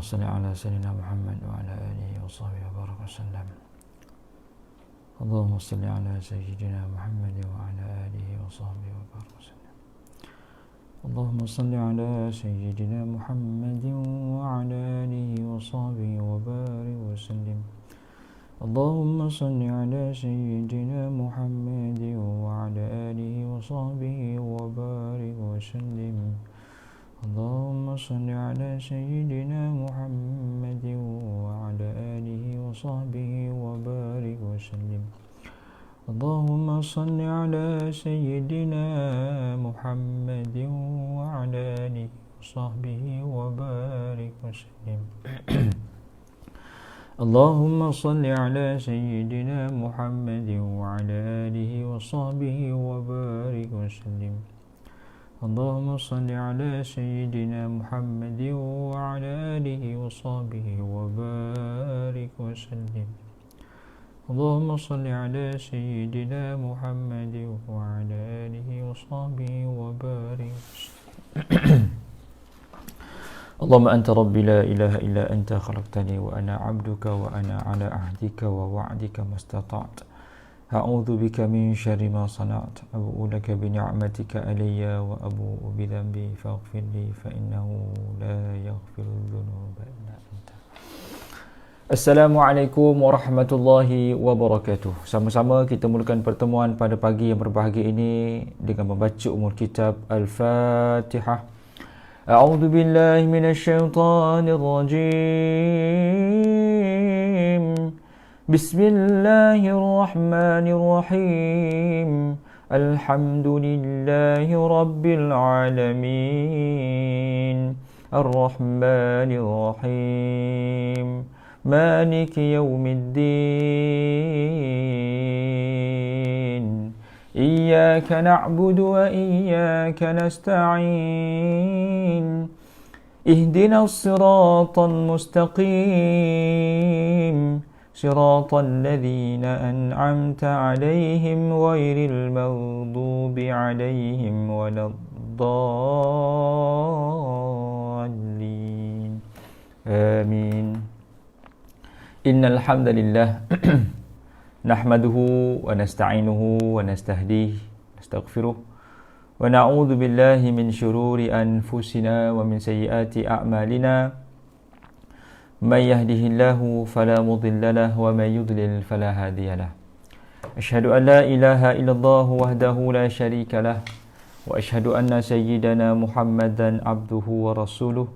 صل على سيدنا محمد وعلى آله وصحبه وبارك وسلم. اللهم صل على سيدنا محمد وعلى آله وصحبه وبارك وسلم. اللهم صل على سيدنا محمد وعلى آله وصحبه وبارك وسلم. اللهم صل على سيدنا محمد وعلى آله وصحبه وبارك وسلم. اللهم صل على سيدنا محمد وعلى آله وصحبه وبارك وسلم. اللهم صل على سيدنا محمد وعلى آله وصحبه وبارك وسلم. اللهم صل على سيدنا محمد وعلى آله وصحبه وبارك وسلم. اللهم صل على سيدنا محمد وعلى آله وصحبه وبارك وسلم. اللهم صل على سيدنا محمد وعلى آله وصحبه وبارك وسلم. اللهم أنت ربي لا إله إلا أنت خلقتني وأنا عبدك وأنا على عهدك ووعدك ما استطعت. أعوذ بك من شر ما صنعت. أبوء لك بنعمتك علي وأبوء بذنبي فاغفر لي فإنه لا يغفر الذنوب إلا أنت. Assalamualaikum warahmatullahi wabarakatuh. Sama-sama kita mulakan pertemuan pada pagi yang berbahagia ini dengan membaca umur kitab Al-Fatihah. A'udzu billahi minasyaitonir rajim. Bismillahirrahmanirrahim. Alhamdulillahi rabbil alamin. Ar-Rahmanir-Rahim. Maliki yaumiddin. Iyyaka na'budu wa iyyaka nasta'in. Ihdinas siratal mustaqim. Siratal ladzina an'amta 'alaihim ghairil maghdubi 'alaihim waladdallin. Amin. Innal hamdalillah nahmaduhu wa nasta'inuhu wa nastahdihi nastaghfiruh wa na'udzu billahi min shururi anfusina wa min sayyiati a'malina. May yahdihillahu fala mudilla lahu wa may yudlil fala hadiya lahu. Asyhadu an la ilaha illallah wahdahu la syarika lah wa asyhadu anna sayyidana Muhammadan abduhu wa rasuluh.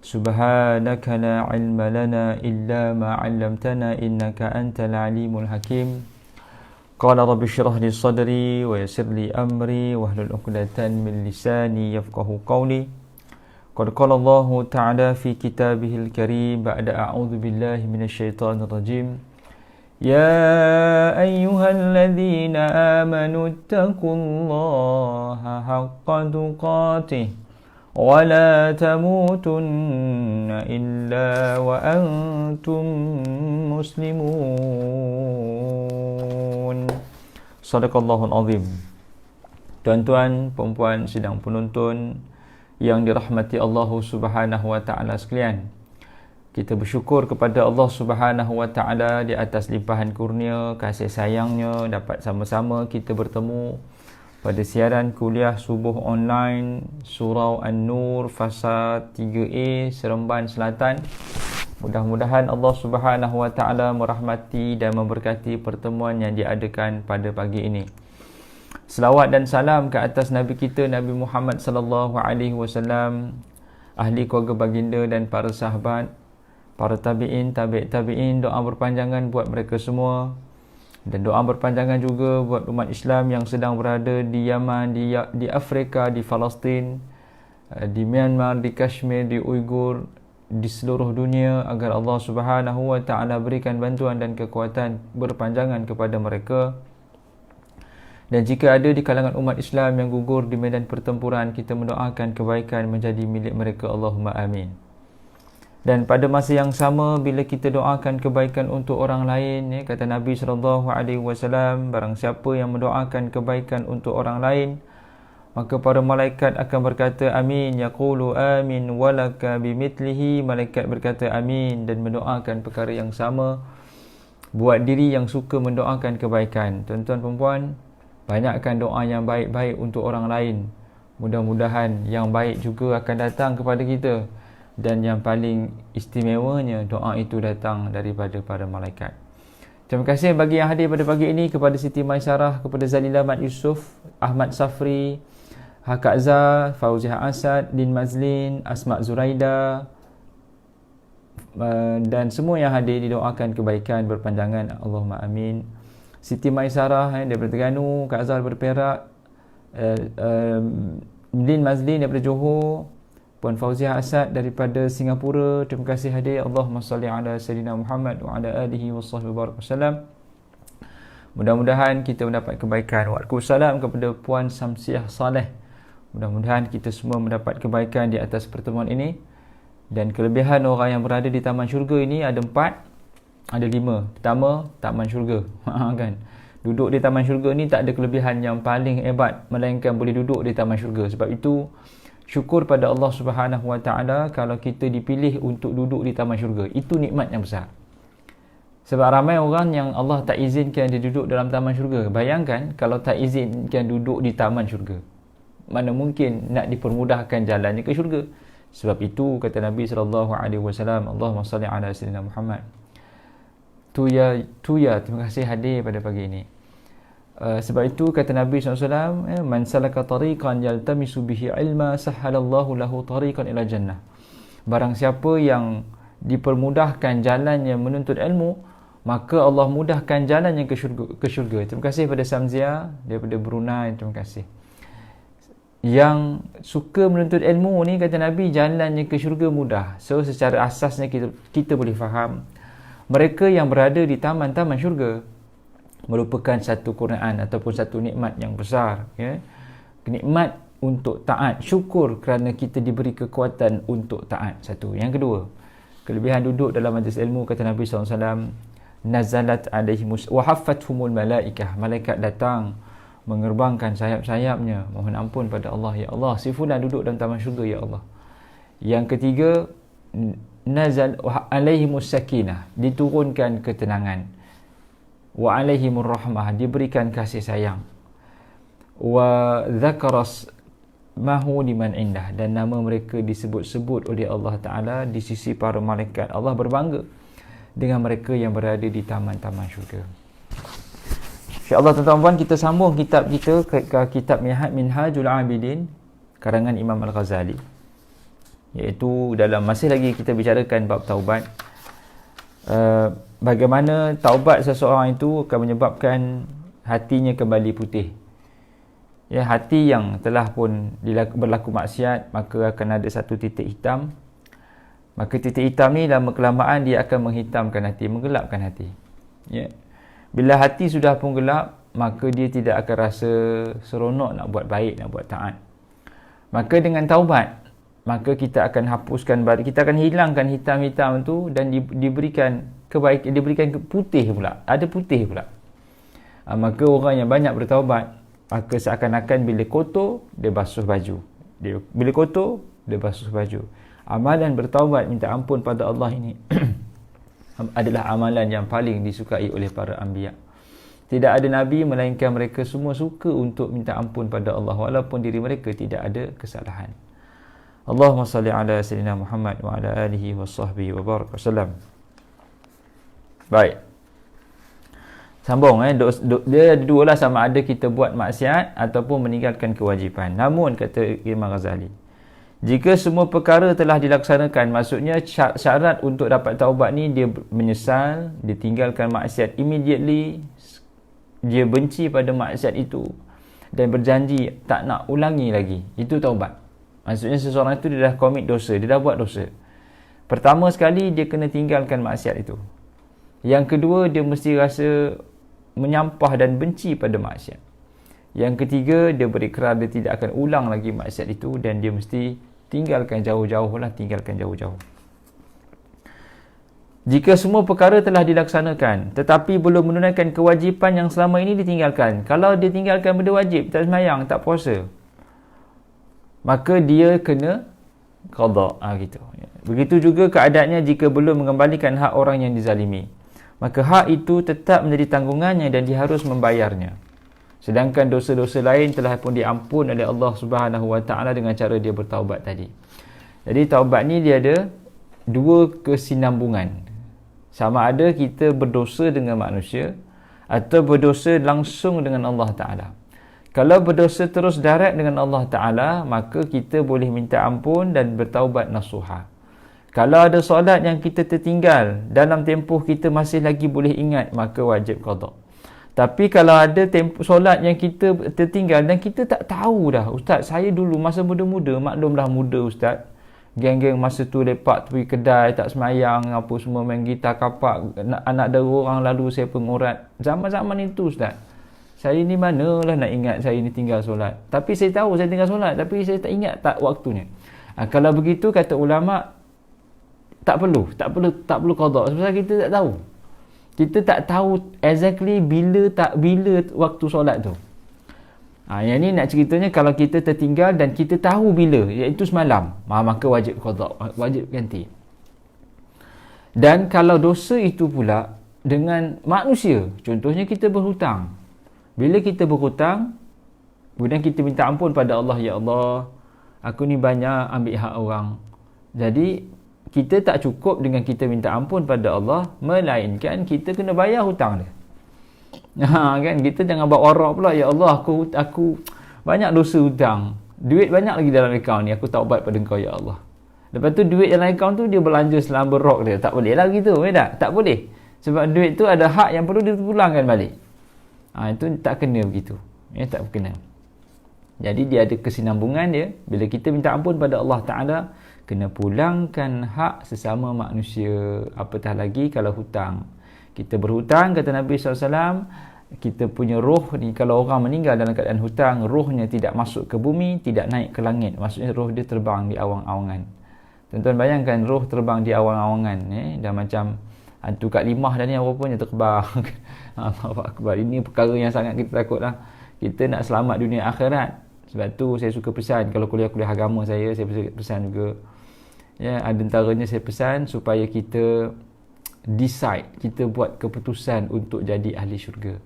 Subhanaka la ilma lana illa ma 'allamtana innaka antal alimul hakim. Qala rabbi shrah li sadri wa yassir li amri wahlul 'uqdatan min lisani yafqahu qawli. Qad qala Allah ta'ala fi kitabihil karim ba'da a'udzu billahi minasyaitonir rajim. Ya ayyuhalladzina amanu taqullaha haqqa tuqatih wa la tamutunna illa wa antum muslimun. Sadaqallahul azim. Tuan-tuan, puan-puan sidang penonton yang dirahmati Allah Subhanahu wa taala sekalian. Kita bersyukur kepada Allah Subhanahu wa taala di atas limpahan kurnia kasih sayangnya dapat sama-sama kita bertemu pada siaran kuliah subuh online Surau An-Nur Fasa 3A Seremban Selatan. Mudah-mudahan Allah Subhanahu wa taala merahmati dan memberkati pertemuan yang diadakan pada pagi ini. Selawat dan salam ke atas Nabi kita Nabi Muhammad sallallahu alaihi wasallam, ahli keluarga baginda dan para sahabat, para tabi'in, tabi'in, doa berpanjangan buat mereka semua dan doa berpanjangan juga buat umat Islam yang sedang berada di Yaman, di Afrika, di Palestin, di Myanmar, di Kashmir, di Uyghur, di seluruh dunia, agar Allah Subhanahu wa taala berikan bantuan dan kekuatan berpanjangan kepada mereka. Dan jika ada di kalangan umat Islam yang gugur di medan pertempuran, kita mendoakan kebaikan menjadi milik mereka. Allahumma amin. Dan pada masa yang sama, bila kita doakan kebaikan untuk orang lain, kata Nabi SAW, barang siapa yang mendoakan kebaikan untuk orang lain, maka para malaikat akan berkata amin, yaqulu amin walaka bimithlihi, malaikat berkata amin dan mendoakan perkara yang sama buat diri yang suka mendoakan kebaikan. Tuan-tuan perempuan, banyakkan doa yang baik-baik untuk orang lain. Mudah-mudahan yang baik juga akan datang kepada kita, dan yang paling istimewanya doa itu datang daripada para malaikat. Terima kasih bagi yang hadir pada pagi ini, kepada Siti Maisarah, kepada Zalila Mat Yusof, Ahmad Safri, Hak Azhar, Fauziah Asad, Din Mazlin, Asma Zuraida, dan semua yang hadir didoakan kebaikan berpanjangan. Allahumma amin. Siti Maisarah daripada Terengganu, Kak Azhar daripada Perak, Din Mazlin daripada Johor, Puan Fauziah Asad daripada Singapura. Terima kasih hadir. Allahumma salli ala Sayyidina Muhammad wa ala alihi wa sahbihi wasallam. Mudah-mudahan kita mendapat kebaikan. Waalaikumsalam kepada Puan Samsiah Saleh. Mudah-mudahan kita semua mendapat kebaikan di atas pertemuan ini. Dan kelebihan orang yang berada di Taman Syurga ini ada 4, ada 5. Pertama, Taman Syurga. Kan? Duduk di Taman Syurga ni tak ada kelebihan yang paling hebat melainkan boleh duduk di Taman Syurga. Sebab itu syukur pada Allah Subhanahu Wa Taala kalau kita dipilih untuk duduk di Taman Syurga. Itu nikmat yang besar. Sebab ramai orang yang Allah tak izinkan dia duduk dalam Taman Syurga. Bayangkan kalau tak izinkan duduk di Taman Syurga, mana mungkin nak dipermudahkan jalannya ke syurga. Sebab itu kata Nabi SAW, Allahumma salli ala Sayyidina Muhammad. Tu ya, terima kasih hadir pada pagi ini. Sebab itu kata Nabi SAW, man salaka tariqan yaltamisu bihi ilma sahhalallahu lahu tariqan ila jannah. Barang siapa yang dipermudahkan jalannya menuntut ilmu, maka Allah mudahkan jalannya ke syurga. Terima kasih pada Samzia daripada Brunei. Terima kasih. Yang suka menuntut ilmu ni, kata Nabi, jalannya ke syurga mudah. So secara asasnya kita boleh faham, mereka yang berada di taman-taman syurga merupakan satu kurniaan ataupun satu nikmat yang besar, ya. Nikmat untuk taat, syukur kerana kita diberi kekuatan untuk taat. Satu. Yang kedua, kelebihan duduk dalam majlis ilmu, kata Nabi SAW, nazalat alaihimus wa haffathumul malaikah, malaikat datang mengerbangkan sayap-sayapnya mohon ampun pada Allah, ya Allah, si fulan duduk dalam taman syurga, ya Allah. Yang ketiga, nazal alaihimus sakinah, diturunkan ketenangan, wa alaihimur rahmah, diberikan kasih sayang, wa dzakaras mahu liman indah, dan nama mereka disebut-sebut oleh Allah Ta'ala di sisi para malaikat. Allah berbangga dengan mereka yang berada di taman-taman syurga. InsyaAllah tuan-tuan, kita sambung kitab kita ke kitab Minhajul Abidin karangan Imam Al-Ghazali, iaitu dalam masih lagi kita bicarakan bab taubat. Bagaimana taubat seseorang itu akan menyebabkan hatinya kembali putih. Ya, hati yang telah pun berlaku maksiat, maka akan ada satu titik hitam. Maka titik hitam ni lama kelamaan dia akan menghitamkan hati, menggelapkan hati. Ya. Bila hati sudah pun gelap, maka dia tidak akan rasa seronok nak buat baik, nak buat taat. Maka dengan taubat, maka kita akan hapuskan, kita akan hilangkan hitam-hitam tu, dan diberikan kebaikan, diberikan putih pula. Ada putih pula. Maka orang yang banyak bertaubat, maka seakan-akan bila kotor, dia basuh baju. Bila kotor, dia basuh baju. Amalan bertaubat, minta ampun pada Allah ini adalah amalan yang paling disukai oleh para anbiya. Tidak ada Nabi melainkan mereka semua suka untuk minta ampun pada Allah, walaupun diri mereka tidak ada kesalahan. Allahumma salli ala Sayyidina Muhammad wa ala alihi wa sahbihi wa barak wasallam. Baik. Sambung. Dia ada dua lah, sama ada kita buat maksiat ataupun meninggalkan kewajipan. Namun, kata Imam Ghazali, jika semua perkara telah dilaksanakan, maksudnya syarat untuk dapat taubat ni, dia menyesal, dia tinggalkan maksiat immediately, dia benci pada maksiat itu dan berjanji tak nak ulangi lagi. Itu taubat. Maksudnya seseorang itu dia dah commit dosa, dia dah buat dosa. Pertama sekali dia kena tinggalkan maksiat itu. Yang kedua, dia mesti rasa menyampah dan benci pada maksiat. Yang ketiga, dia berikrar dia tidak akan ulang lagi maksiat itu, dan dia mesti tinggalkan jauh-jauh lah, tinggalkan jauh-jauh. Jika semua perkara telah dilaksanakan tetapi belum menunaikan kewajipan yang selama ini ditinggalkan. Kalau dia tinggalkan benda wajib, tak sembahyang, tak puasa, maka dia kena qada. Gitu. Begitu juga keadaannya jika belum mengembalikan hak orang yang dizalimi. Maka hak itu tetap menjadi tanggungannya dan dia harus membayarnya. Sedangkan dosa-dosa lain telah pun diampun oleh Allah Subhanahu Wa Taala dengan cara dia bertaubat tadi. Jadi taubat ni dia ada dua kesinambungan. Sama ada kita berdosa dengan manusia atau berdosa langsung dengan Allah Ta'ala. Kalau berdosa terus direct dengan Allah Ta'ala, maka kita boleh minta ampun dan bertaubat nasuha. Kalau ada solat yang kita tertinggal, dalam tempoh kita masih lagi boleh ingat, maka wajib qada. Tapi kalau ada solat yang kita tertinggal dan kita tak tahu dah, Ustaz, saya dulu masa muda-muda, maklumlah muda Ustaz, geng-geng masa tu lepak tepi kedai, tak semayang, apa semua, main gitar kapak, anak dara orang, lalu saya pengurat. Zaman-zaman itu Ustaz, saya ni manalah nak ingat saya ni tinggal solat. Tapi saya tahu saya tinggal solat, tapi saya tak ingat tak waktunya. Kalau begitu kata ulama, tak perlu qada, sebab kita tak tahu. Kita tak tahu exactly bila waktu solat tu. Yang ni nak ceritanya kalau kita tertinggal dan kita tahu bila, iaitu semalam, maka wajib qada, wajib ganti. Dan kalau dosa itu pula dengan manusia, contohnya kita berhutang. Bila kita berhutang, kemudian kita minta ampun pada Allah, ya Allah, aku ni banyak ambil hak orang. Jadi kita tak cukup dengan kita minta ampun pada Allah, melainkan kita kena bayar hutang dia. Kan kita jangan buat warak pula, ya Allah, aku banyak dosa hutang, duit banyak lagi dalam akaun ni, aku taubat pada Engkau ya Allah. Lepas tu duit dalam akaun tu dia belanja selamba rok dia, tak boleh lah gitu, tak boleh. Sebab duit tu ada hak yang perlu dipulangkan balik. Itu tak kena begitu, tak kena. Jadi dia ada kesinambungan dia. Bila kita minta ampun pada Allah Ta'ala, kena pulangkan hak sesama manusia. Apatah lagi kalau hutang. Kita berhutang, kata Nabi SAW, kita punya roh ni, kalau orang meninggal dalam keadaan hutang, rohnya tidak masuk ke bumi, tidak naik ke langit. Maksudnya roh dia terbang di awang-awangan. Tuan-tuan bayangkan roh terbang di awang-awangan, dah macam hantu Kak Limah dah ni, apa-apanya terbang. Allahu Akbar. Ini perkara yang sangat kita takut lah. Kita nak selamat dunia akhirat. Sebab tu saya suka pesan, kalau kuliah-kuliah agama saya pesan juga, antaranya saya pesan supaya kita decide, kita buat keputusan untuk jadi ahli syurga.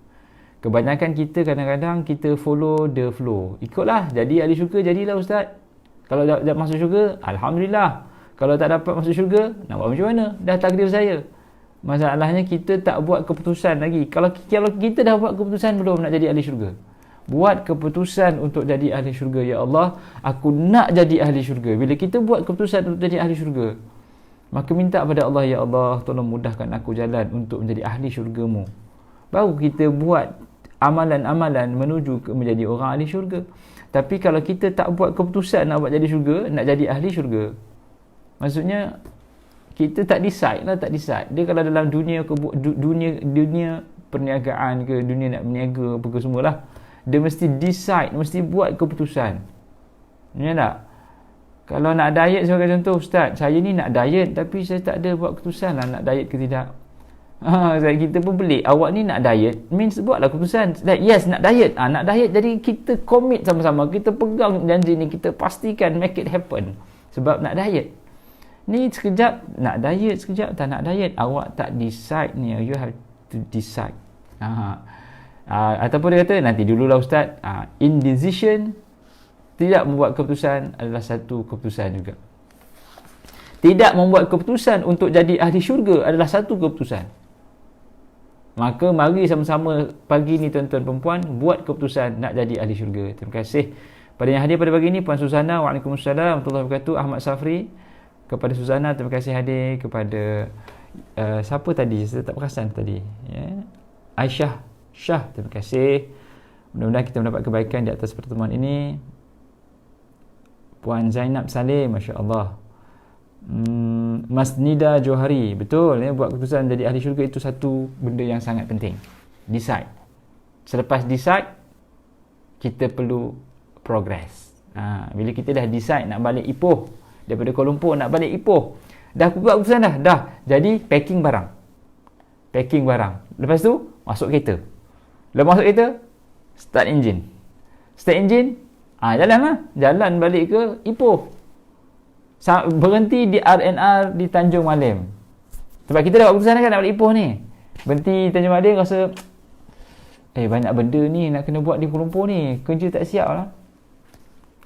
Kebanyakan kita kadang-kadang kita follow the flow, ikutlah, jadi ahli syurga, jadilah Ustaz. Kalau dah masuk syurga, Alhamdulillah. Kalau tak dapat masuk syurga, nak buat macam mana? Dah takdir saya. Masalahnya kita tak buat keputusan lagi. Kalau kita dah buat keputusan belum nak jadi ahli syurga, buat keputusan untuk jadi ahli syurga. Ya Allah, aku nak jadi ahli syurga. Bila kita buat keputusan untuk jadi ahli syurga, maka minta pada Allah, ya Allah, tolong mudahkan aku jalan untuk menjadi ahli syurga-Mu. Baru kita buat amalan-amalan menuju ke menjadi orang ahli syurga. Tapi kalau kita tak buat keputusan nak buat jadi syurga, nak jadi ahli syurga, maksudnya kita tak decide. Dia kalau dalam dunia perniagaan ke, dunia nak berniaga apa ke semualah, dia mesti decide, mesti buat keputusan. Ya tak? Kalau nak diet sebagai contoh, Ustaz, saya ni nak diet tapi saya tak ada buat keputusan lah nak diet ke tidak. Kita pun pelik, awak ni nak diet, means buatlah keputusan. Yes, nak diet. Nak diet, jadi kita commit sama-sama, kita pegang janji ni, kita pastikan make it happen. Sebab nak diet. Ni sekejap nak diet, sekejap tak nak diet. Awak tak decide ni, you have to decide. Ataupun dia kata, nanti dululah Ustaz. Indecision, tidak membuat keputusan adalah satu keputusan juga. Tidak membuat keputusan untuk jadi ahli syurga adalah satu keputusan. Maka mari sama-sama pagi ni tuan-tuan perempuan, buat keputusan nak jadi ahli syurga. Terima kasih pada yang hadir pada pagi ni, Puan Suzana. Waalaikumsalam warahmatullahi wabarakatuh. Ahmad Safri. Kepada Suzana, terima kasih hadir. Kepada siapa tadi? Saya tak perasan tadi. Aisyah Syah, terima kasih. Mudah-mudahan kita mendapat kebaikan di atas pertemuan ini. Puan Zainab Saleh, Masya Allah. Mas Nida Johari, betul, buat keputusan jadi ahli syurga itu satu benda yang sangat penting. Decide. Selepas decide, kita perlu progress. Bila kita dah decide nak balik Ipoh, daripada Kuala Lumpur nak balik Ipoh, dah buat keputusan dah. Jadi packing barang. Lepas tu masuk kereta. Lepas masuk kereta, start engine. Jalan lah. Jalan balik ke Ipoh. Berhenti di R&R di Tanjung Malim. Sebab kita dah buat keputusan kan nak balik Ipoh ni. Berhenti Tanjung Malim rasa banyak benda ni nak kena buat di Kuala Lumpur ni. Kerja tak siap lah.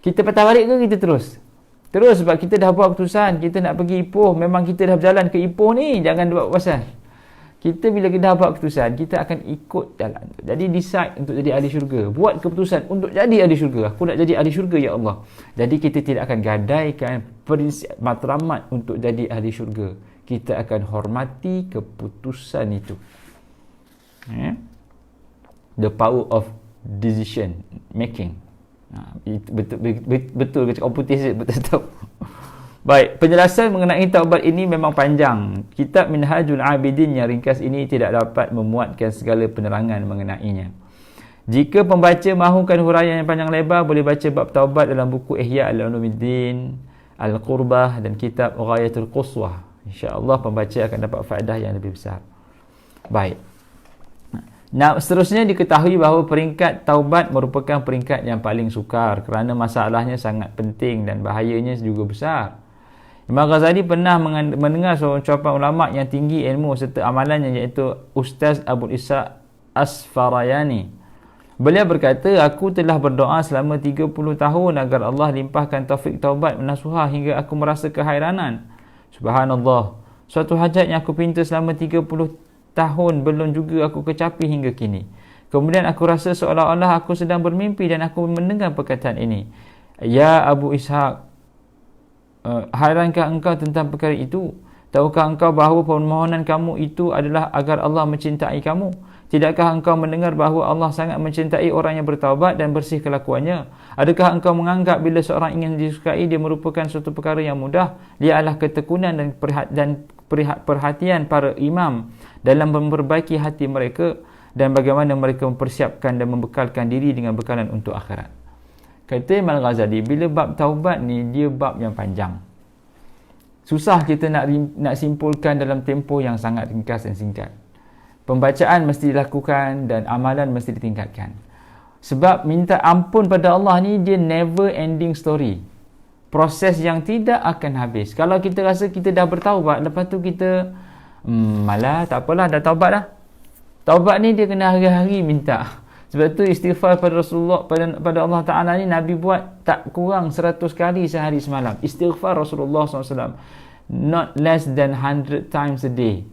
Kita patah balik ke kita terus? Terus sebab kita dah buat keputusan. Kita nak pergi Ipoh. Memang kita dah berjalan ke Ipoh ni. Jangan buat pasal. Kita bila kita dah buat keputusan, kita akan ikut jalan. Jadi decide untuk jadi ahli syurga. Buat keputusan untuk jadi ahli syurga. Aku nak jadi ahli syurga, ya Allah. Jadi kita tidak akan gadaikan prinsip matlamat untuk jadi ahli syurga. Kita akan hormati keputusan itu. The power of decision making. Betul ke kompetisi betul tahu. Baik, penjelasan mengenai taubat ini memang panjang. Kitab Minhajul Abidin yang ringkas ini tidak dapat memuatkan segala penerangan mengenainya. Jika pembaca mahukan huraian yang panjang lebar, boleh baca bab taubat dalam buku Ihya Ulumuddin, Al-Qurbah dan kitab Ghayatul Quswah. InsyaAllah pembaca akan dapat faedah yang lebih besar. Baik. Nah, seterusnya diketahui bahawa peringkat taubat merupakan peringkat yang paling sukar kerana masalahnya sangat penting dan bahayanya juga besar. Imam Ghazali pernah mendengar seorang ucapan ulama yang tinggi ilmu serta amalannya, iaitu Ustaz Abu Ishaq Asfarayani. Beliau berkata, aku telah berdoa selama 30 tahun agar Allah limpahkan taufik taubat nasuha hingga aku merasa kehairanan. Subhanallah, suatu hajat yang aku pinta selama 30 tahun belum juga aku kecapi hingga kini. Kemudian aku rasa seolah-olah aku sedang bermimpi dan aku mendengar perkataan ini. Ya Abu Ishaq, hairankah engkau tentang perkara itu? Tahukah engkau bahawa permohonan kamu itu adalah agar Allah mencintai kamu? Tidakkah engkau mendengar bahawa Allah sangat mencintai orang yang bertaubat dan bersih kelakuannya? Adakah engkau menganggap bila seorang ingin disukai dia merupakan suatu perkara yang mudah? Dia adalah ketekunan dan perhatian para imam dalam memperbaiki hati mereka dan bagaimana mereka mempersiapkan dan membekalkan diri dengan bekalan untuk akhirat. Kata Imam Ghazali, bila bab taubat ni dia bab yang panjang. Susah kita nak simpulkan dalam tempoh yang sangat ringkas dan singkat. Pembacaan mesti dilakukan dan amalan mesti ditingkatkan. Sebab minta ampun pada Allah ni dia never ending story. Proses yang tidak akan habis. Kalau kita rasa kita dah bertaubat, lepas tu kita malah tak apalah, dah taubat dah. Taubat ni dia kena hari-hari minta. Sebab tu istighfar pada Rasulullah, pada Allah Ta'ala ni Nabi buat tak kurang 100 kali sehari semalam. Istighfar Rasulullah SAW, not less than 100 times a day.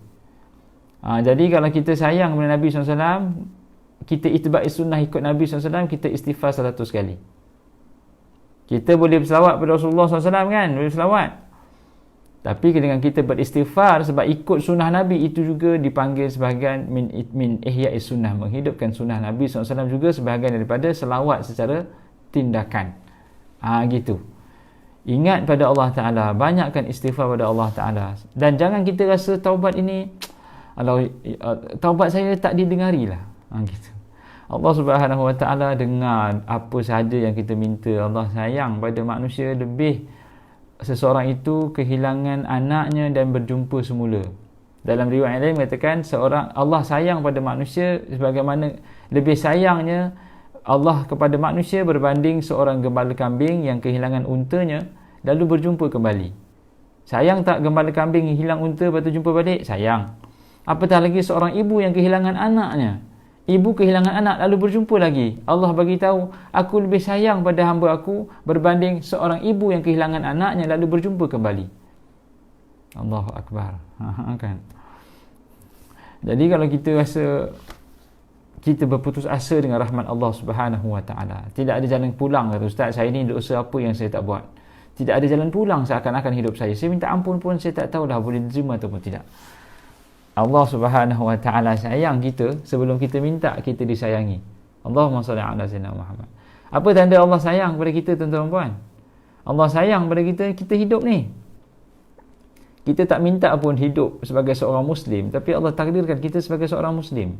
Jadi kalau kita sayang kepada Nabi SAW, kita ittiba' sunnah, ikut Nabi SAW, kita istighfar 100 kali. Kita boleh berselawat pada Rasulullah SAW kan, boleh berselawat. Tapi dengan kita beristighfar sebab ikut sunnah Nabi, itu juga dipanggil sebahagian min ihya'is sunnah, menghidupkan sunnah Nabi SAW, juga sebahagian daripada selawat secara tindakan. Gitu. Ingat pada Allah Ta'ala, banyakkan istighfar pada Allah Ta'ala. Dan jangan kita rasa taubat ini, taubat saya tak didengari lah. Gitu. Allah Subhanahu Wa Ta'ala dengar apa sahaja yang kita minta. Allah sayang pada manusia lebih seseorang itu kehilangan anaknya dan berjumpa semula. Dalam riwayat lain mengatakan Allah sayang pada manusia sebagaimana lebih sayangnya Allah kepada manusia berbanding seorang gembala kambing yang kehilangan untanya lalu berjumpa kembali. Sayang tak gembala kambing hilang unta lepas tu jumpa balik? Sayang. Apatah lagi seorang ibu yang kehilangan anaknya. Ibu kehilangan anak lalu berjumpa lagi. Allah bagi tahu, aku lebih sayang pada hamba aku berbanding seorang ibu yang kehilangan anaknya lalu berjumpa kembali. Allahu Akbar. Kan? Jadi kalau kita rasa kita berputus asa dengan rahmat Allah Subhanahu Wa Ta'ala, tidak ada jalan pulang, kata Ustaz, saya ni dosa apa yang saya tak buat? Tidak ada jalan pulang seakan-akan hidup saya. Saya minta ampun pun saya tak tahu dah boleh diterima ataupun tidak. Allah Subhanahu Wa Ta'ala sayang kita sebelum kita minta kita disayangi. Allahumma salli ala sayyidina Muhammad. Apa tanda Allah sayang pada kita, tuan-tuan dan puan? Allah sayang pada kita hidup ni. Kita tak minta pun hidup sebagai seorang Muslim, tapi Allah takdirkan kita sebagai seorang Muslim.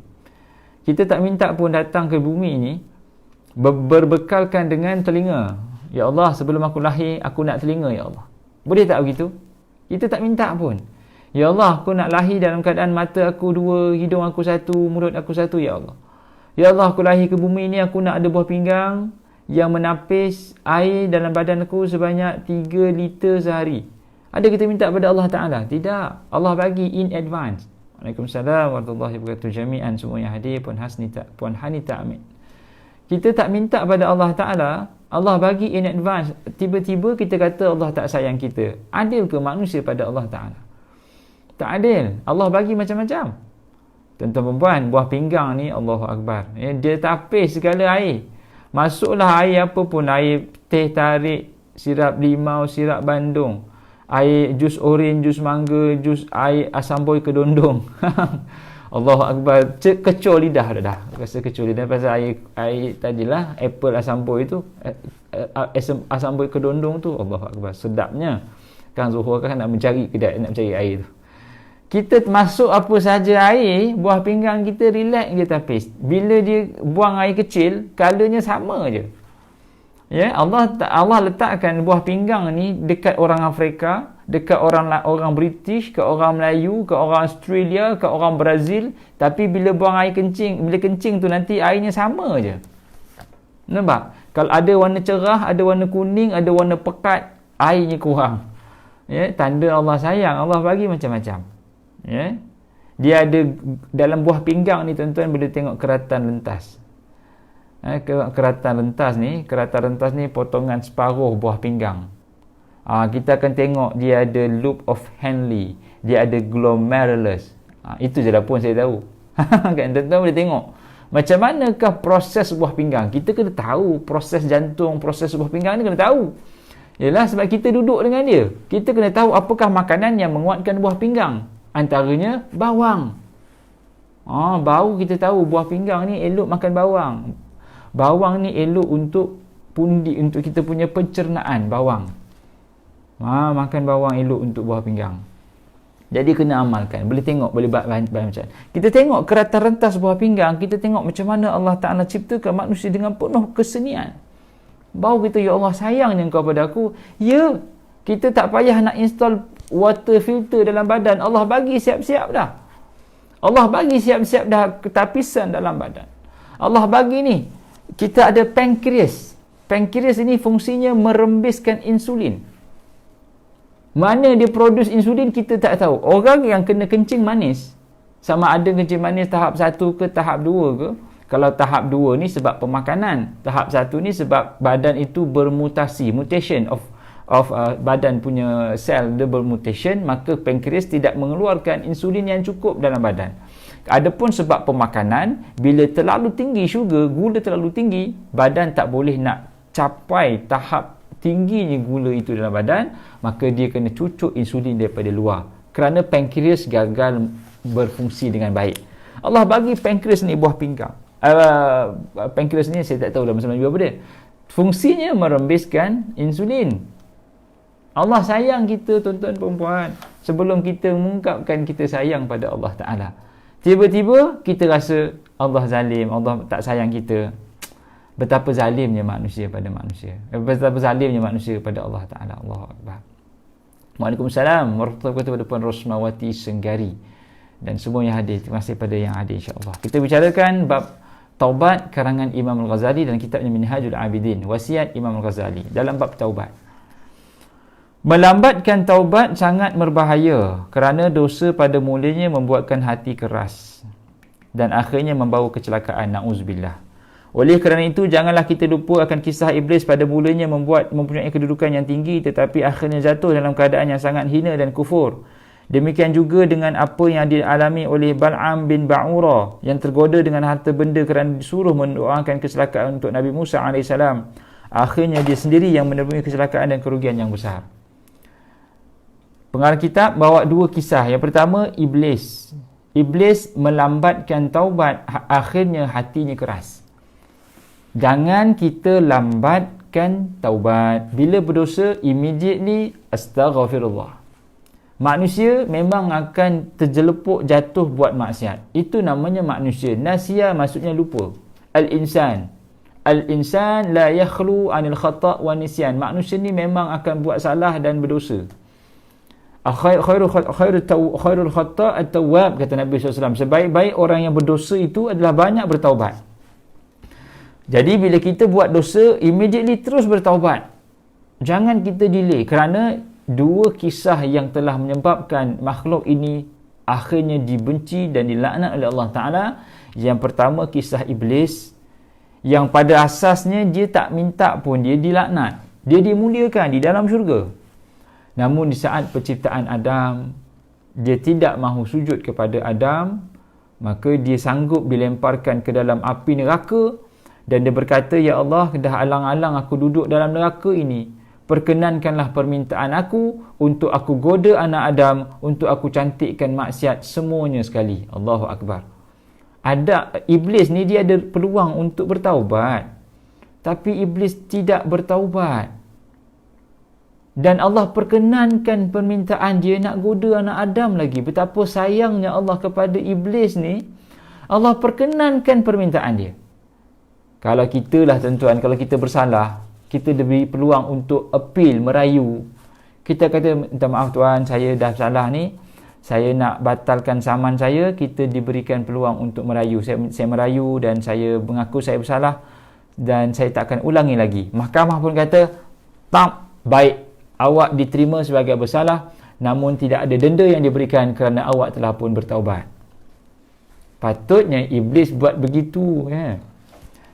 Kita tak minta pun datang ke bumi ini berbekalkan dengan telinga. Ya Allah, sebelum aku lahir, aku nak telinga, Ya Allah. Boleh tak begitu? Kita tak minta pun. Ya Allah, aku nak lahir dalam keadaan mata aku 2, hidung aku 1, mulut aku 1, Ya Allah. Ya Allah, aku lahir ke bumi ni, aku nak ada buah pinggang yang menapis air dalam badan aku sebanyak 3 liter sehari. Ada kita minta pada Allah Ta'ala? Tidak. Allah bagi in advance. Waalaikumsalam warahmatullahi wabarakatuh jami'an, semua yang hadir, Puan Hanita Amin. Kita tak minta pada Allah Ta'ala, Allah bagi in advance. Tiba-tiba kita kata Allah tak sayang kita. Adil ke manusia pada Allah Ta'ala? Tak adil. Allah bagi macam-macam. Tuan-tuan perempuan, buah pinggang ni Allahu Akbar. Dia tapis segala air. Masuklah air apa pun, air teh tarik, sirap limau, sirap bandung, air jus oren, jus mangga, jus air asam boy kedondong. Allahu Akbar. Kecoh lidah dah. Rasa kecoh lidah pasal air tadilah apple asam boy tu, asam boy kedondong tu. Allahu Akbar. Sedapnya. Kang Zuhur kan nak mencari kedai, nak mencari air tu. Kita masuk apa saja air, buah pinggang kita relax je tapis. Bila dia buang air kecil, kalanya sama je. Ya, Allah letakkan buah pinggang ni dekat orang Afrika, dekat orang British, ke orang Melayu, ke orang Australia, ke orang Brazil, tapi bila buang air kencing, bila kencing tu nanti airnya sama je. Nampak? Kalau ada warna cerah, ada warna kuning, ada warna pekat, airnya kurang. Ya, tanda Allah sayang. Allah bagi macam-macam. Ya. Dia ada dalam buah pinggang ni, tuan-tuan boleh tengok keratan lentas. Keratan lentas ni potongan separuh buah pinggang. Kita akan tengok dia ada loop of Henle, dia ada glomerulus. Itu je lah pun saya tahu. Kan tuan-tuan boleh tengok macam manakah proses buah pinggang. Kita kena tahu proses jantung, proses buah pinggang ni kena tahu. Yalah, sebab kita duduk dengan dia, kita kena tahu apakah makanan yang menguatkan buah pinggang. Antaranya bawang. Baru kita tahu buah pinggang ni elok makan bawang. Bawang ni elok untuk pundi, untuk kita punya pencernaan bawang. Makan bawang elok untuk buah pinggang. Jadi kena amalkan. Boleh tengok, boleh baca. Kita tengok keratan rentas buah pinggang, kita tengok macam mana Allah Ta'ala ciptakan manusia dengan penuh kesenian. Baru kita, ya Allah sayangnya engkau pada aku. Ya, kita tak payah nak install water filter dalam badan. Allah bagi siap-siap dah. Allah bagi siap-siap dah ketapisan dalam badan. Allah bagi ni, kita ada pankreas. Pankreas ini fungsinya merembiskan insulin. Mana dia produce insulin kita tak tahu. Orang yang kena kencing manis, sama ada kencing manis tahap 1 ke tahap 2 ke. Kalau tahap 2 ni sebab pemakanan, tahap 1 ni sebab badan itu bermutasi, mutation of badan punya sel dia bermutation, maka pankreas tidak mengeluarkan insulin yang cukup dalam badan. Adapun sebab pemakanan, bila terlalu tinggi sugar, gula terlalu tinggi, badan tak boleh nak capai tahap tingginya gula itu dalam badan, maka dia kena cucuk insulin daripada luar kerana pankreas gagal berfungsi dengan baik. Allah bagi pankreas ni buah pinggang. Pankreas ni saya tak tahu dalam bahasa Melayu apa dia. Fungsinya merembiskan insulin. Allah sayang kita, tuan-tuan perempuan. Sebelum kita mengungkapkan kita sayang pada Allah Ta'ala, tiba-tiba kita rasa Allah zalim, Allah tak sayang kita. Betapa zalimnya manusia pada manusia. Betapa zalimnya manusia pada Allah Ta'ala. Allahu Akbar. Waalaikumsalam warahmatullahi wabarakatuh kepada Puan Rosmawati Senggari dan semua yang hadir. Terima kasih pada yang hadir, insya-Allah. Kita bicarakan bab taubat karangan Imam Al-Ghazali dan kitabnya Minhajul Abidin, wasiat Imam Al-Ghazali dalam bab taubat. Melambatkan taubat sangat berbahaya kerana dosa pada mulanya membuatkan hati keras dan akhirnya membawa kecelakaan. Na'uzubillah. Oleh kerana itu, janganlah kita lupa akan kisah iblis pada mulanya mempunyai kedudukan yang tinggi tetapi akhirnya jatuh dalam keadaan yang sangat hina dan kufur. Demikian juga dengan apa yang dialami oleh Bal'am bin Ba'ura yang tergoda dengan harta benda kerana disuruh mendoakan kecelakaan untuk Nabi Musa AS. Akhirnya dia sendiri yang menemui kecelakaan dan kerugian yang besar. Pengarang kitab bawa dua kisah. Yang pertama, Iblis. Iblis melambatkan taubat, akhirnya hatinya keras. Jangan kita lambatkan taubat. Bila berdosa, immediately astaghfirullah. Manusia memang akan terjelepuk jatuh buat maksiat. Itu namanya manusia. Nasia maksudnya lupa. Al-insan. Al-insan la yakhlu anil khata' wa nisyan. Manusia ni memang akan buat salah dan berdosa. Khairul khata' at-tawwab, kata Nabi SAW. Sebaik-baik orang yang berdosa itu adalah banyak bertaubat. Jadi bila kita buat dosa, immediately terus bertaubat. Jangan kita delay, kerana dua kisah yang telah menyebabkan makhluk ini akhirnya dibenci dan dilaknat oleh Allah Ta'ala. Yang pertama, kisah Iblis, yang pada asasnya dia tak minta pun dia dilaknat. Dia dimuliakan di dalam syurga. Namun di saat penciptaan Adam, dia tidak mahu sujud kepada Adam, maka dia sanggup dilemparkan ke dalam api neraka. Dan dia berkata, "Ya Allah, dah alang-alang aku duduk dalam neraka ini. Perkenankanlah permintaan aku untuk aku goda anak Adam, untuk aku cantikkan maksiat semuanya sekali." Allahu Akbar. Iblis ni dia ada peluang untuk bertaubat, tapi Iblis tidak bertaubat. Dan Allah perkenankan permintaan dia nak goda anak Adam lagi. Betapa sayangnya Allah kepada Iblis ni. Allah perkenankan permintaan dia. Kalau kita lah tuan-tuan, kalau kita bersalah, kita diberi peluang untuk appeal, merayu. Kita kata, "Minta maaf tuan, saya dah salah ni, saya nak batalkan saman saya." Kita diberikan peluang untuk merayu. Saya merayu dan saya mengaku saya bersalah dan saya tak akan ulangi lagi. Mahkamah pun kata, "Tak, baik, awak diterima sebagai bersalah, namun tidak ada denda yang diberikan kerana awak telah pun bertaubat." Patutnya Iblis buat begitu, ya.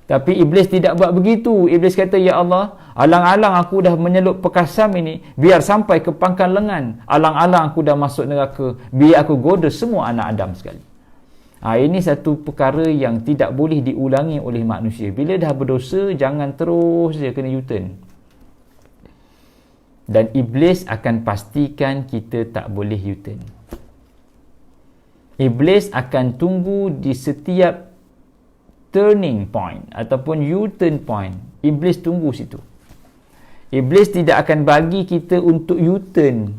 Tapi Iblis tidak buat begitu. Iblis kata, "Ya Allah, alang-alang aku dah menyelup pekasam ini, biar sampai ke pangkal lengan. Alang-alang aku dah masuk neraka, biar aku goda semua anak Adam sekali." Ini satu perkara yang tidak boleh diulangi oleh manusia. Bila dah berdosa, jangan terus je kena U-turn. Dan Iblis akan pastikan kita tak boleh U-turn. Iblis akan tunggu di setiap turning point ataupun U-turn point. Iblis tunggu situ. Iblis tidak akan bagi kita untuk U-turn.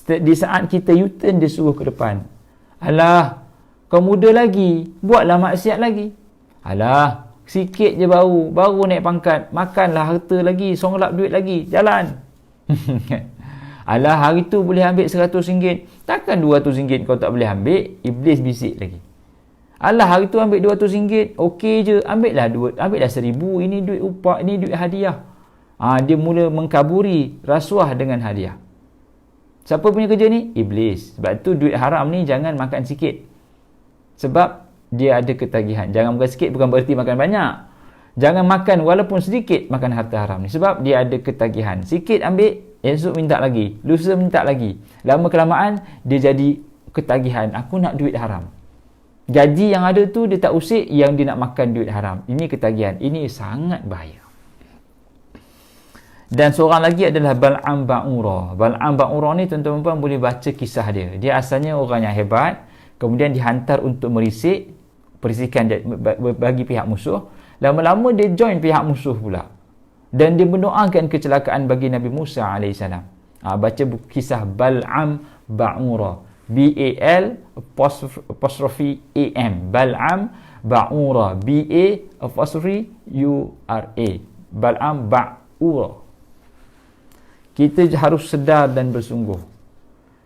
Di saat kita U-turn, dia suruh ke depan. "Alah, kau muda lagi, buatlah maksiat lagi. Alah, sikit je baru naik pangkat, makanlah harta lagi, songlap duit lagi, jalan." "Alah, hari tu boleh ambil RM100, takkan RM200 kau tak boleh ambil?" Iblis bisik lagi. "Alah, hari tu ambil RM200, okey je, ambillah RM1,000, ini duit upah, ini duit hadiah." Dia mula mengkaburi rasuah dengan hadiah. Siapa punya kerja ni? Iblis. Sebab tu duit haram ni jangan makan sikit, sebab dia ada ketagihan. Jangan makan sikit bukan bererti makan banyak. Jangan makan walaupun sedikit makan harta haram ni, sebab dia ada ketagihan. Sikit ambil, esok minta lagi, lusa minta lagi. Lama kelamaan dia jadi ketagihan. Aku nak duit haram. Gaji yang ada tu dia tak usik, yang dia nak makan duit haram. Ini ketagihan. Ini sangat bahaya. Dan seorang lagi adalah Bal'am Ba'ura. Bal'am Ba'ura ni tuan-tuan boleh baca kisah dia. Dia asalnya orang yang hebat, kemudian dihantar untuk perisikan bagi pihak musuh. Lama-lama dia join pihak musuh pula. Dan dia mendoakan kecelakaan bagi Nabi Musa AS. Baca kisah Bal'am Ba'ura. B-A-L'-A-M. Bal'am Ba'ura. B-A-U-R-A. Bal'am Ba'ura. Kita harus sedar dan bersungguh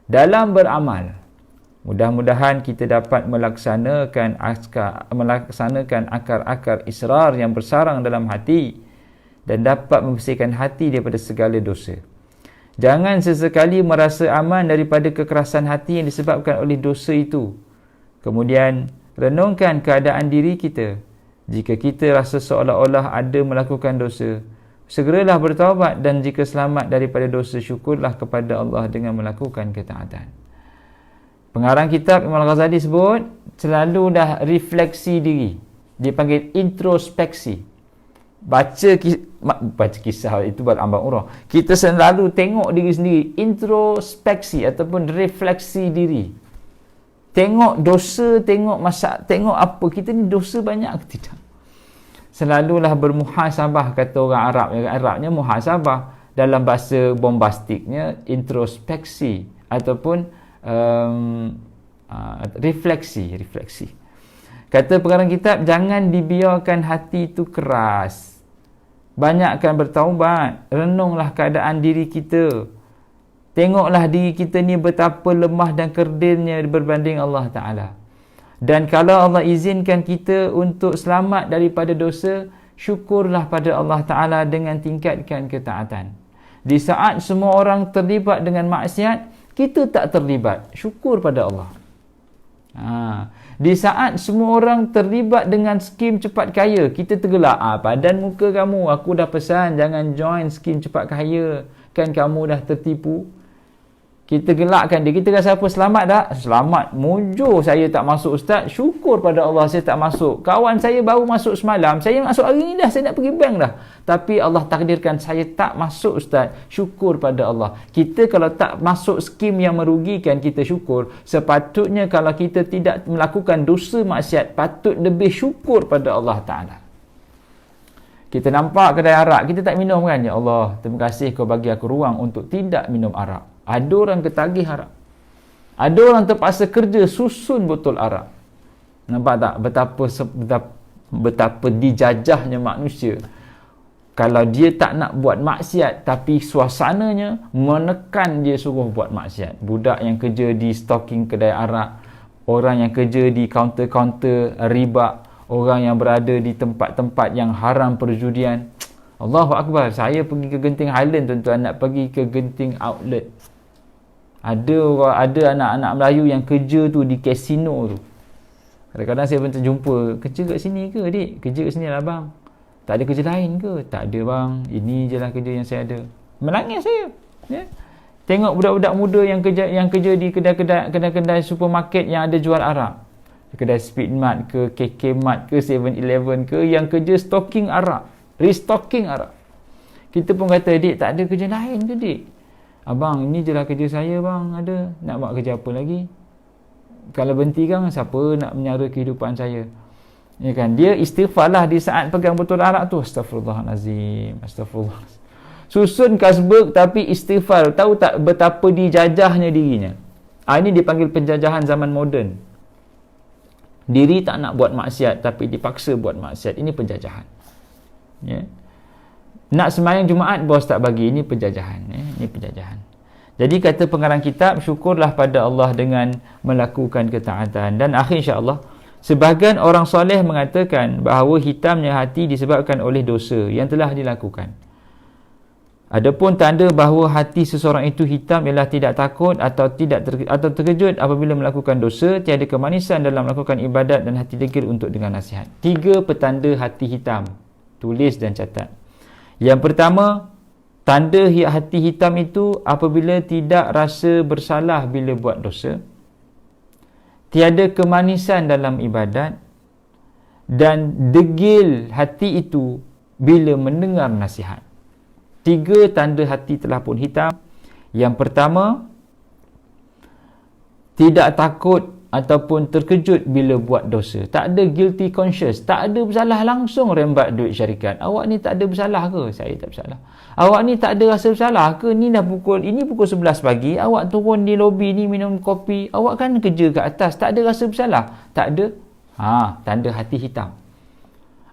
dalam beramal. Mudah-mudahan kita dapat melaksanakan akar-akar israr yang bersarang dalam hati dan dapat membersihkan hati daripada segala dosa. Jangan sesekali merasa aman daripada kekerasan hati yang disebabkan oleh dosa itu. Kemudian, renungkan keadaan diri kita. Jika kita rasa seolah-olah ada melakukan dosa, segeralah bertaubat, dan jika selamat daripada dosa, syukurlah kepada Allah dengan melakukan ketaatan. Pengarang kitab Imam Al-Ghazali sebut, selalu dah refleksi diri. Dia panggil introspeksi. Baca kisah itu Bal'am Ba'ura. Kita selalu tengok diri sendiri, introspeksi ataupun refleksi diri. Tengok dosa, tengok apa kita ni dosa banyak ke tidak. Selalulah bermuhasabah, kata orang Arab. Arabnya muhasabah, dalam bahasa bombastiknya introspeksi ataupun refleksi. Kata pengarang kitab, jangan dibiarkan hati itu keras. Banyakkan bertaubat. Renunglah keadaan diri kita. Tengoklah diri kita ni betapa lemah dan kerdilnya berbanding Allah Ta'ala. Dan kalau Allah izinkan kita untuk selamat daripada dosa, syukurlah pada Allah Ta'ala dengan tingkatkan ketaatan. Di saat semua orang terlibat dengan maksiat, kita tak terlibat, syukur pada Allah. Di saat semua orang terlibat dengan skim cepat kaya, kita tergelak, padan muka kamu, aku dah pesan jangan join skim cepat kaya, kan kamu dah tertipu. Kita gelakkan dia, kita rasa apa, selamat tak? Selamat, mujur saya tak masuk ustaz, syukur pada Allah saya tak masuk. Kawan saya baru masuk semalam, saya masuk hari ni dah, saya nak pergi bank dah, tapi Allah takdirkan saya tak masuk ustaz, syukur pada Allah. Kita kalau tak masuk skim yang merugikan, kita syukur. Sepatutnya kalau kita tidak melakukan dosa maksiat, patut lebih syukur pada Allah Ta'ala. Kita nampak kedai arak, kita tak minum kan? Ya Allah, terima kasih kau bagi aku ruang untuk tidak minum arak. Ada orang ketagih arak. Ada orang terpaksa kerja susun botol arak. Nampak tak betapa dijajahnya manusia. Kalau dia tak nak buat maksiat, tapi suasananya menekan dia suruh buat maksiat. Budak yang kerja di stocking kedai arak, orang yang kerja di kaunter-kaunter riba, orang yang berada di tempat-tempat yang haram perjudian. Allahu Akbar. Saya pergi ke Genting Highland, tuan-tuan, nak pergi ke Genting Outlet. Ada anak-anak Melayu yang kerja tu di kasino tu. Kadang-kadang saya pun terjumpa, kerja kat sini ke adik? Kerja kat sini lah bang. Tak ada kerja lain ke? Tak ada bang, ini je lah kerja yang saya ada. Menangis saya, ya? Tengok budak-budak muda yang kerja di kedai-kedai supermarket yang ada jual arak. Kedai Speedmart ke, KK Mart ke, 7-Eleven ke, yang kerja stocking arak, restocking arak. Kita pun kata, dik tak ada kerja lain ke dik? Abang, ini je lah kerja saya bang, ada. Nak buat kerja apa lagi? Kalau berhenti kan, siapa nak menyara kehidupan saya? Ya kan? Dia istighfar lah di saat pegang botol arak tu. Astaghfirullahalazim, astagfirullah. Susun kasbek tapi istighfar. Tahu tak betapa dijajahnya dirinya? Ini dipanggil penjajahan zaman moden. Diri tak nak buat maksiat tapi dipaksa buat maksiat. Ini penjajahan. Ya. Nak sembahyang Jumaat, bos tak bagi. Ini penjajahan. Ini penjajahan. Jadi kata pengarang kitab, syukurlah pada Allah dengan melakukan ketaatan. Dan akhir insya-Allah, sebahagian orang soleh mengatakan bahawa hitamnya hati disebabkan oleh dosa yang telah dilakukan. Adapun tanda bahawa hati seseorang itu hitam ialah tidak takut atau terkejut apabila melakukan dosa, tiada kemanisan dalam melakukan ibadat dan hati degil untuk dengan nasihat. 3 petanda hati hitam. Tulis dan catat. Yang pertama, tanda hati hitam itu apabila tidak rasa bersalah bila buat dosa, tiada kemanisan dalam ibadat, dan degil hati itu bila mendengar nasihat. 3 tanda hati telah pun hitam. Yang pertama, tidak takut ataupun terkejut bila buat dosa. Tak ada guilty conscious. Tak ada bersalah, langsung rembat duit syarikat. Awak ni tak ada bersalah ke? Saya tak bersalah. Awak ni tak ada rasa bersalah ke? Ini pukul 11 pagi. Awak turun di lobi ni minum kopi. Awak kan kerja kat atas. Tak ada rasa bersalah? Tak ada. Tanda hati hitam.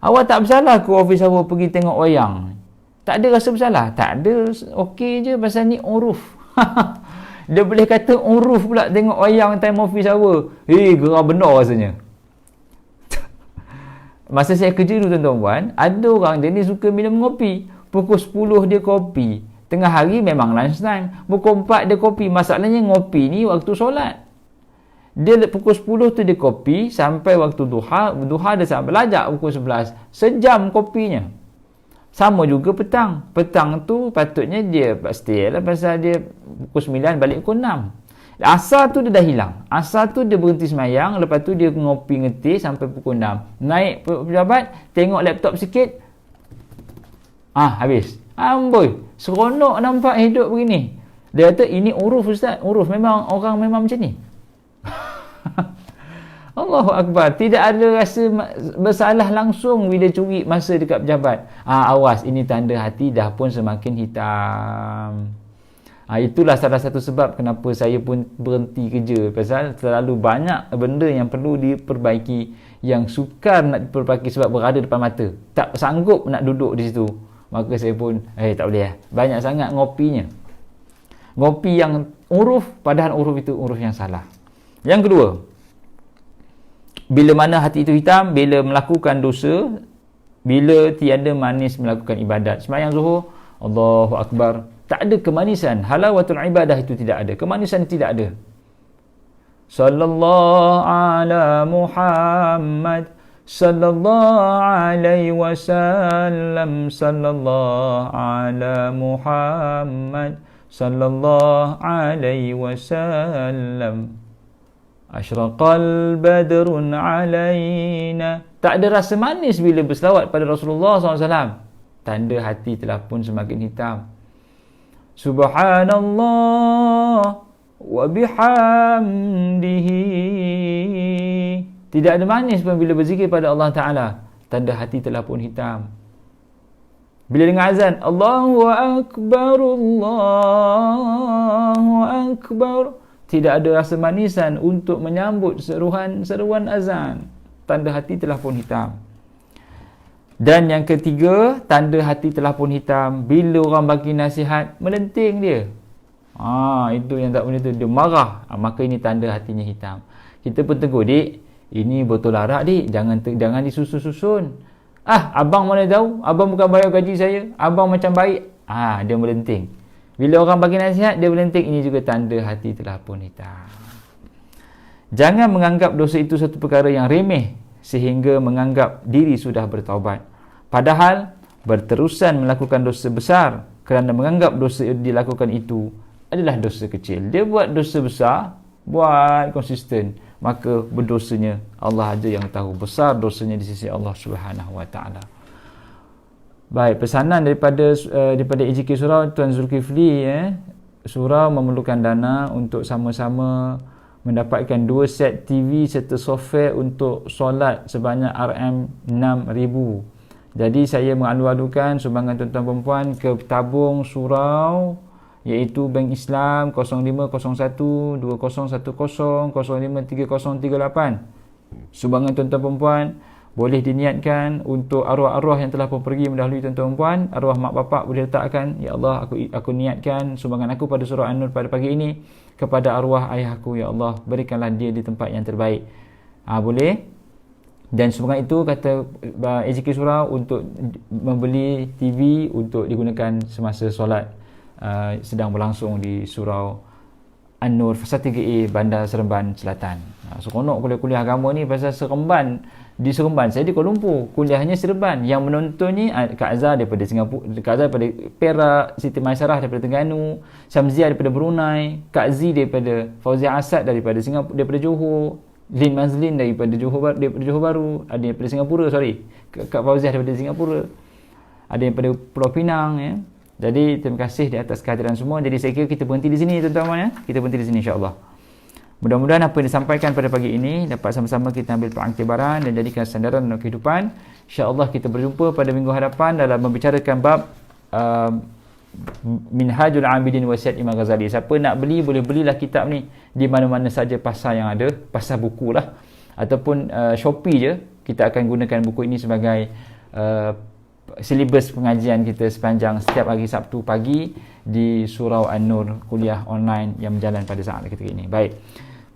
Awak tak bersalah ke office awak pergi tengok wayang? Tak ada rasa bersalah? Tak ada. Okey je pasal ni uruf. Dia boleh kata uruf pula tengok wayang time office hour. Gerah benar rasanya. Masa saya kerja dulu tuan-tuan, ada orang dia ni suka minum kopi. Pukul 10 dia kopi. Tengah hari memang lunch time. Pukul 4 dia kopi. Masalahnya ngopi ni waktu solat. Dia pukul 10 tu dia kopi sampai waktu duha. Duha dia sampai lajak pukul 11. Sejam kopinya. Sama juga petang. Petang tu patutnya dia stay lah pasal dia pukul 9 balik pukul 6. Asar tu dia dah hilang. Asar tu dia berhenti semayang. Lepas tu dia ngopi ngetih sampai pukul 6. Naik pejabat, tengok laptop sikit. Habis. Amboi. Seronok nampak hidup begini. Dia kata ini uruf ustaz. Uruf memang orang memang macam ni. Allahu Akbar. Tidak ada rasa bersalah langsung bila curi masa dekat pejabat. Awas, ini tanda hati dah pun semakin hitam. Itulah salah satu sebab kenapa saya pun berhenti kerja. Pasal terlalu banyak benda yang perlu diperbaiki, yang sukar nak diperbaiki sebab berada depan mata. Tak sanggup nak duduk di situ. Maka saya pun, tak boleh. Banyak sangat ngopinya. Ngopi yang uruf, padahal uruf itu uruf yang salah. Yang kedua, bila mana hati itu hitam, bila melakukan dosa, bila tiada manis melakukan ibadat. Sembahyang Zuhur, Allahu Akbar, tak ada kemanisan. Halawatul ibadah itu tidak ada. Kemanisan tidak ada. Sallallahu ala Muhammad, sallallahu alaihi wasallam, sallallahu ala Muhammad, sallallahu alaihi wasallam. Asyraqal badrun alaina. Tak ada rasa manis bila berselawat pada Rasulullah SAW. Tanda hati telah pun semakin hitam. Subhanallah wa bihamdihi. Tidak ada manis pun bila berzikir pada Allah Ta'ala. Tanda hati telah pun hitam. Bila dengar azan, Allahu Akbar, Allahu Akbar, tidak ada rasa manisan untuk menyambut seruan azan. Tanda hati telah pun hitam. Dan yang ketiga, tanda hati telah pun hitam, bila orang bagi nasihat, melenting dia. Itu yang tak boleh tu, dia marah. Maka ini tanda hatinya hitam. Kita pun tegur, dik, ini botol arak dik, jangan disusun-susun. Abang mana tahu, abang bukan bayar gaji saya, abang macam baik. Dia melenting. Bila orang bagi nasihat, dia melenting. Ini juga tanda hati telah pun hitam. Jangan menganggap dosa itu satu perkara yang remeh sehingga menganggap diri sudah bertaubat. Padahal berterusan melakukan dosa besar kerana menganggap dosa yang dilakukan itu adalah dosa kecil. Dia buat dosa besar, buat konsisten, maka berdosanya Allah aja yang tahu. Besar dosanya di sisi Allah Subhanahu Wa Taala. Baik, pesanan daripada AJK Surau Tuan Zulkifli, surau memerlukan dana untuk sama-sama mendapatkan 2 set TV serta software untuk solat sebanyak RM6,000. Jadi saya mengalu-alukan sumbangan tuan-tuan perempuan ke tabung surau, iaitu Bank Islam 0501 2010 053038. Sumbangan tuan-tuan perempuan boleh diniatkan untuk arwah-arwah yang telah pun pergi mendahului tuan-tuan perempuan. Arwah mak bapak boleh letakkan, ya Allah, aku niatkan sumbangan aku pada surau An-Nur pada pagi ini kepada arwah ayahku, ya Allah, berikanlah dia di tempat yang terbaik. Boleh. Dan sumbangan itu kata AJK Surau untuk membeli TV untuk digunakan semasa solat sedang berlangsung di surau An-Nur Fasa 3A Bandar Seremban Selatan. Seronok kuliah-kuliah agama ni pasal Seremban. Di Seremban, saya di Kuala Lumpur, kuliahnya Seremban. Yang menonton ni Kak Azhar daripada Singapura, Kak Azhar daripada Perak, Siti Maisarah daripada Terengganu, Syamzia daripada Brunei, Kak Z daripada Fauzia Asad daripada Singapura, daripada Johor, Lin Mazlin daripada Johor Bahru, ada daripada Singapura, Kak Fauzia daripada Singapura, ada daripada Pulau Pinang, ya. Jadi terima kasih di atas kehadiran semua. Jadi saya kira kita berhenti di sini tuan-tuan, ya. Kita berhenti di sini insya-Allah. Mudah-mudahan apa yang disampaikan pada pagi ini dapat sama-sama kita ambil pengiktibaran dan jadikan sandaran dalam kehidupan. InsyaAllah kita berjumpa pada minggu hadapan dalam membicarakan bab Minhajul Abidin Wasiat Imam Ghazali. Siapa nak beli, boleh belilah kitab ni di mana-mana saja pasar yang ada, pasar buku lah, ataupun Shopee je. Kita akan gunakan buku ini sebagai silibus pengajian kita sepanjang setiap hari Sabtu pagi di Surau An-Nur, kuliah online yang berjalan pada saat ketika ini. Baik.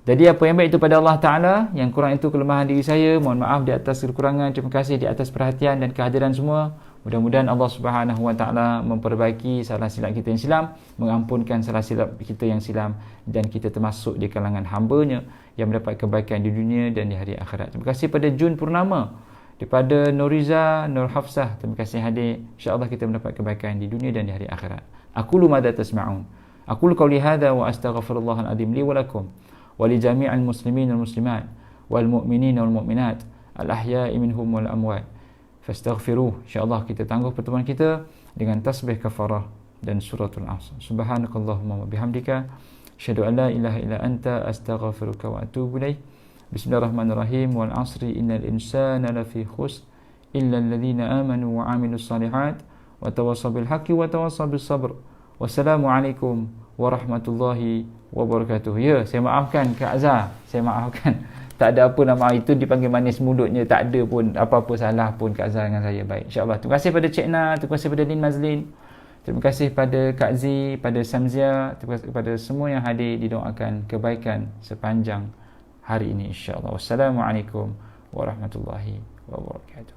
Jadi apa yang baik itu pada Allah Ta'ala, yang kurang itu kelemahan diri saya. Mohon maaf di atas kekurangan. Terima kasih di atas perhatian dan kehadiran semua. Mudah-mudahan Allah Subhanahu Wa Ta'ala memperbaiki salah silap kita yang silam, mengampunkan salah silap kita yang silam, dan kita termasuk di kalangan hamba-Nya yang mendapat kebaikan di dunia dan di hari akhirat. Terima kasih pada Jun Purnama, daripada Nuriza, Nur Hafsah. Terima kasih hadir. InsyaAllah kita mendapat kebaikan di dunia dan di hari akhirat. Aqulu madza tasma'un. Aqulu qawli hadza wa astaghfirullahal azim li wa lakum wa li jami'il muslimin wal muslimat wal mu'minin wal mu'minat al ahya'i minhum wal amwat fastaghfiruh. InsyaAllah kita tangguh pertemuan kita dengan tasbih kafarah dan suratul Asr. Subhanakallahumma wa bihamdika asyhadu an la ilaha illa anta astaghfiruka wa atubu ilaik. Bismillahirrahmanirrahim. Wal 'asri innal insana lafi khusr illa alladhina amanu wa 'amilus salihat wa tawassaw bil haqqi wa tawassaw bis sabr. Wassalamualaikum warahmatullahi wabarakatuh. Ya, saya maafkan Kak Azhar, saya maafkan. Tak ada apa nama itu dipanggil manis mulutnya, tak ada pun apa-apa salah pun Kak Azhar dengan saya. Baik, insya-Allah. Terima kasih pada Cik Na, terima kasih pada Lin Mazlin. Terima kasih pada Kak Z, pada Samzia, terima kasih kepada semua yang hadir, didoakan kebaikan sepanjang hari ini insya-Allah. Wassalamualaikum warahmatullahi wabarakatuh.